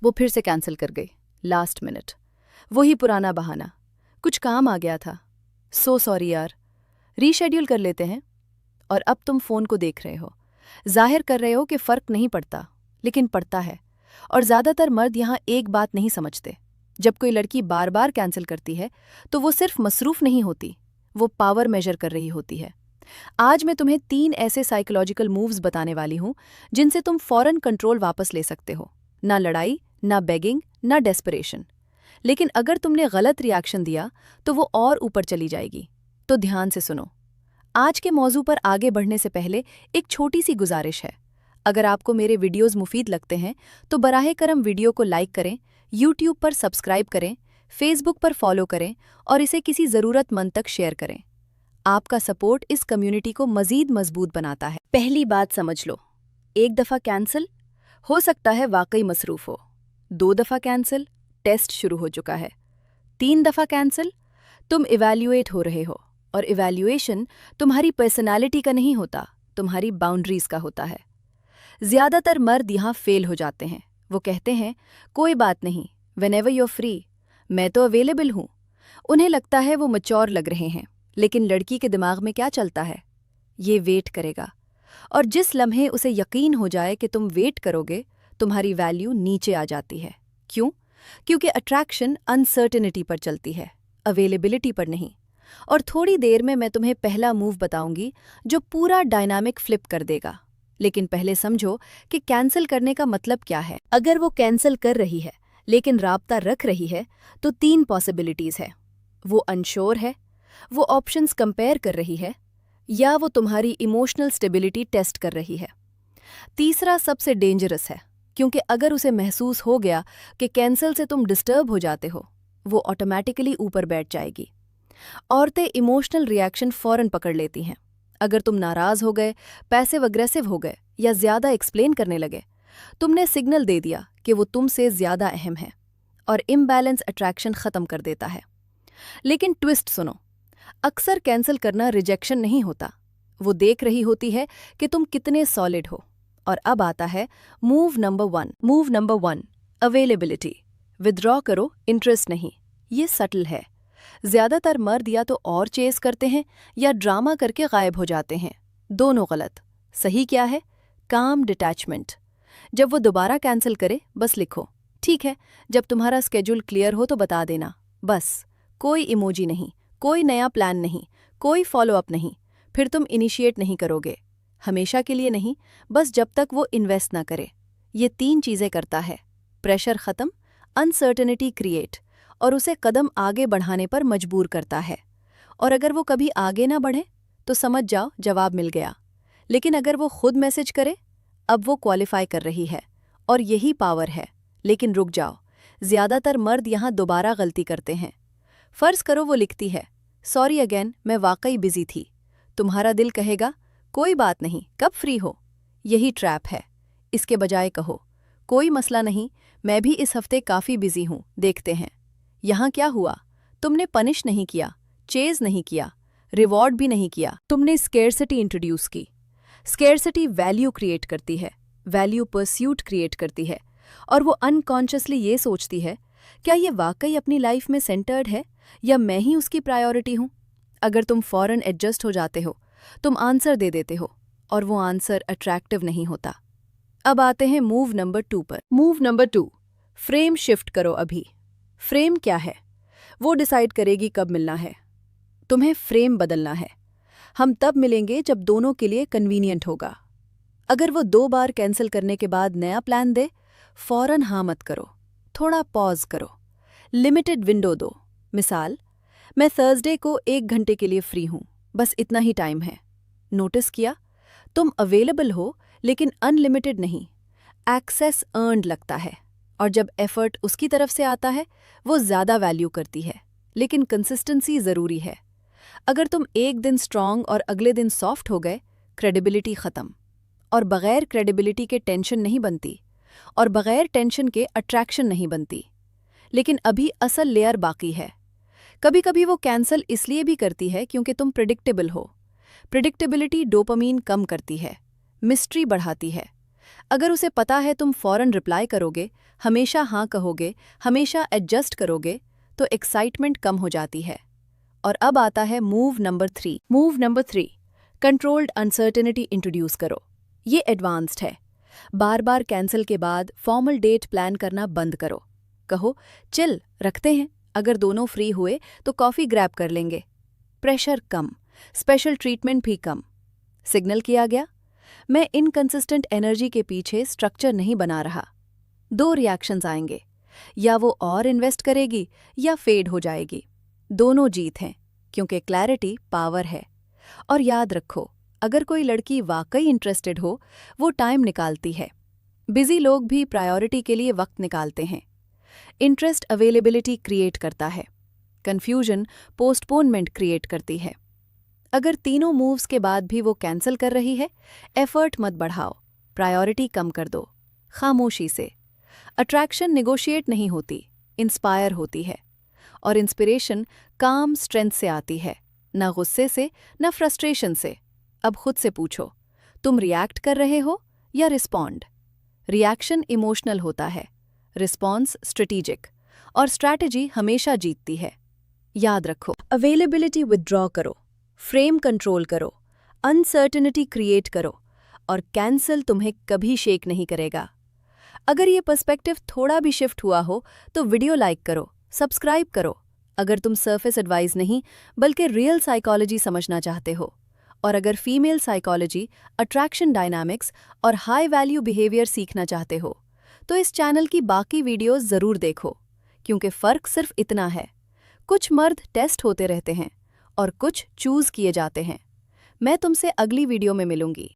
वो फिर से कैंसिल कर गई। लास्ट मिनट, वही पुराना बहाना, कुछ काम आ गया था। सो सॉरी यार, रीशेड्यूल कर लेते हैं। और अब तुम फोन को देख रहे हो, जाहिर कर रहे हो कि फर्क नहीं पड़ता, लेकिन पड़ता है। और ज्यादातर मर्द यहाँ एक बात नहीं समझते, जब कोई लड़की बार बार कैंसिल करती है तो वो सिर्फ मसरूफ नहीं होती, वो पावर मेजर कर रही होती है। आज मैं तुम्हें 3 ऐसे साइकोलॉजिकल मूव्स बताने वाली हूं जिनसे तुम फौरन कंट्रोल वापस ले सकते हो। ना लड़ाई, ना बेगिंग, ना डेस्परेशन। लेकिन अगर तुमने गलत रिएक्शन दिया तो वो और ऊपर चली जाएगी। तो ध्यान से सुनो। आज के मौजू पर आगे बढ़ने से पहले एक छोटी सी गुजारिश है। अगर आपको मेरे वीडियोस मुफीद लगते हैं तो बराहे करम वीडियो को लाइक करें, यूट्यूब पर सब्सक्राइब करें, फेसबुक पर फॉलो करें और इसे किसी ज़रूरतमंद तक शेयर करें। आपका सपोर्ट इस कम्युनिटी को मज़ीद मजबूत बनाता है। पहली बात समझ लो, एक दफ़ा कैंसिल हो सकता है वाकई मसरूफ़ हो, 2 दफ़ा कैंसिल टेस्ट शुरू हो चुका है, 3 दफ़ा कैंसिल तुम इवैल्यूएट हो रहे हो। और इवैल्यूएशन तुम्हारी पर्सनालिटी का नहीं होता, तुम्हारी बाउंड्रीज का होता है। ज़्यादातर मर्द यहाँ फेल हो जाते हैं। वो कहते हैं कोई बात नहीं, व्हेनेवर यू आर फ्री, मैं तो अवेलेबल हूँ। उन्हें लगता है वो मैच्योर लग रहे हैं, लेकिन लड़की के दिमाग में क्या चलता है? ये वेट करेगा। और जिस लम्हे उसे यकीन हो जाए कि तुम वेट करोगे, तुम्हारी वैल्यू नीचे आ जाती है। क्यों? क्योंकि अट्रैक्शन अनसर्टेनिटी पर चलती है, अवेलेबिलिटी पर नहीं। और थोड़ी देर में मैं तुम्हें पहला मूव बताऊंगी जो पूरा डायनामिक फ्लिप कर देगा। लेकिन पहले समझो कि कैंसिल करने का मतलब क्या है। अगर वो कैंसिल कर रही है लेकिन राब्ता रख रही है तो 3 पॉसिबिलिटीज है। वो अनश्योर है, वो ऑप्शंस कंपेयर कर रही है, या वो तुम्हारी इमोशनल स्टेबिलिटी टेस्ट कर रही है। तीसरा सबसे डेंजरस है, क्योंकि अगर उसे महसूस हो गया कि कैंसिल से तुम डिस्टर्ब हो जाते हो, वो ऑटोमेटिकली ऊपर बैठ जाएगी। औरतें इमोशनल रिएक्शन फौरन पकड़ लेती हैं। अगर तुम नाराज हो गए, पैसिव अग्रेसिव हो गए या ज्यादा एक्सप्लेन करने लगे, तुमने सिग्नल दे दिया कि वो तुमसे ज्यादा अहम है, और इम्बैलेंस अट्रैक्शन खत्म कर देता है। लेकिन ट्विस्ट सुनो, अक्सर कैंसिल करना रिजेक्शन नहीं होता, वो देख रही होती है कि तुम कितने सॉलिड हो। और अब आता है move number 1। Move number 1, availability. Withdraw करो, इंटरेस्ट नहीं। ये सटल है। ज्यादातर मर्द या तो और चेस करते हैं या ड्रामा करके गायब हो जाते हैं। दोनों गलत। सही क्या है? काम डिटैचमेंट। जब वो दोबारा कैंसिल करे, बस लिखो, ठीक है, जब तुम्हारा स्केड्यूल क्लियर हो तो बता देना। बस। कोई इमोजी नहीं, कोई नया प्लान नहीं, कोई फॉलो अप नहीं। फिर तुम इनिशिएट नहीं करोगे, हमेशा के लिए नहीं, बस जब तक वो इन्वेस्ट ना करे। ये 3 चीजें करता है। प्रेशर खत्म, अनसर्टेनिटी क्रिएट, और उसे कदम आगे बढ़ाने पर मजबूर करता है। और अगर वो कभी आगे ना बढ़े तो समझ जाओ जवाब मिल गया। लेकिन अगर वो खुद मैसेज करे, अब वो क्वालिफाई कर रही है, और यही पावर है। लेकिन रुक जाओ, ज्यादातर मर्द यहाँ दोबारा गलती करते हैं। फर्ज करो वो लिखती है, सॉरी अगेन, मैं वाकई बिजी थी। तुम्हारा दिल कहेगा कोई बात नहीं, कब फ्री हो? यही ट्रैप है। इसके बजाय कहो, कोई मसला नहीं, मैं भी इस हफ्ते काफ़ी बिजी हूँ, देखते हैं। यहाँ क्या हुआ? तुमने पनिश नहीं किया, चेज नहीं किया, रिवॉर्ड भी नहीं किया, तुमने स्केर्सिटी इंट्रोड्यूस की। स्केर्सिटी वैल्यू क्रिएट करती है, वैल्यू परस्यूट क्रिएट करती है, और वो अनकॉन्शियसली ये सोचती है, क्या ये वाकई अपनी लाइफ में सेंटर्ड है या मैं ही उसकी प्रायोरिटी हूँ? अगर तुम फौरन एडजस्ट हो जाते हो, तुम आंसर दे देते हो, और वो आंसर अट्रैक्टिव नहीं होता। अब आते हैं मूव नंबर 2 पर। मूव नंबर 2, फ्रेम शिफ्ट करो अभी। फ्रेम क्या है? वो डिसाइड करेगी कब मिलना है। तुम्हें फ्रेम बदलना है। हम तब मिलेंगे जब दोनों के लिए कन्वीनियंट होगा। अगर वो 2 बार कैंसिल करने के बाद नया प्लान दे, फौरन हाँ मत करो, थोड़ा पॉज करो, लिमिटेड विंडो दो। मिसाल, मैं थर्सडे को 1 घंटे के लिए फ्री हूँ, बस इतना ही टाइम है। नोटिस किया? तुम अवेलेबल हो लेकिन अनलिमिटेड नहीं। एक्सेस अर्न्ड लगता है, और जब एफर्ट उसकी तरफ से आता है वो ज़्यादा वैल्यू करती है। लेकिन कंसिस्टेंसी ज़रूरी है। अगर तुम एक दिन स्ट्रांग और अगले दिन सॉफ्ट हो गए, क्रेडिबिलिटी ख़त्म। और बग़ैर क्रेडिबिलिटी के टेंशन नहीं बनती, और बग़ैर टेंशन के अट्रैक्शन नहीं बनती। लेकिन अभी असल लेयर बाकी है। कभी कभी वो कैंसल इसलिए भी करती है क्योंकि तुम प्रिडिक्टेबल हो। प्रिडिक्टेबिलिटी डोपामीन कम करती है, मिस्ट्री बढ़ाती है। अगर उसे पता है तुम फौरन रिप्लाई करोगे, हमेशा हाँ कहोगे, हमेशा एडजस्ट करोगे, तो एक्साइटमेंट कम हो जाती है। और अब आता है move number 3। Move number 3, controlled uncertainty introduce करो। ये एडवांस्ड है। बार बार कैंसिल के बाद फॉर्मल डेट प्लान करना बंद करो। कहो चिल रखते हैं, अगर दोनों फ्री हुए तो कॉफ़ी ग्रैब कर लेंगे। प्रेशर कम, स्पेशल ट्रीटमेंट भी कम। सिग्नल किया गया, मैं इनकंसिस्टेंट एनर्जी के पीछे स्ट्रक्चर नहीं बना रहा। 2 रिएक्शंस आएंगे, या वो और इन्वेस्ट करेगी या फेड हो जाएगी। दोनों जीत हैं, क्योंकि क्लैरिटी पावर है। और याद रखो, अगर कोई लड़की वाकई इंटरेस्टेड हो, वो टाइम निकालती है। बिजी लोग भी प्रायोरिटी के लिए वक्त निकालते हैं। इंटरेस्ट अवेलेबिलिटी क्रिएट करता है, कन्फ्यूजन पोस्टपोनमेंट क्रिएट करती है। अगर तीनों मूव्स के बाद भी वो कैंसिल कर रही है, एफर्ट मत बढ़ाओ, प्रायोरिटी कम कर दो, खामोशी से। अट्रैक्शन नेगोशिएट नहीं होती, इंस्पायर होती है। और इंस्पिरेशन काम स्ट्रेंथ से आती है, न गुस्से से न फ्रस्ट्रेशन से। अब खुद से पूछो, तुम रिएक्ट कर रहे हो या रिस्पॉन्ड? रिएक्शन इमोशनल होता है, रिस्पॉन्स स्ट्रेटेजिक, और स्ट्रैटेजी हमेशा जीतती है। याद रखो, अवेलेबिलिटी विथड्रॉ करो, फ्रेम कंट्रोल करो, अनसर्टेनिटी क्रिएट करो, और कैंसल तुम्हें कभी शेक नहीं करेगा। अगर ये पर्सपेक्टिव थोड़ा भी शिफ्ट हुआ हो तो वीडियो लाइक करो, सब्सक्राइब करो। अगर तुम सरफेस एडवाइस नहीं बल्कि रियल साइकोलॉजी समझना चाहते हो, और अगर फीमेल साइकोलॉजी, अट्रैक्शन डायनामिक्स और हाई वैल्यू बिहेवियर सीखना चाहते हो, तो इस चैनल की बाकी वीडियोस ज़रूर देखो, क्योंकि फ़र्क सिर्फ इतना है, कुछ मर्द टेस्ट होते रहते हैं और कुछ चूज़ किए जाते हैं। मैं तुमसे अगली वीडियो में मिलूंगी।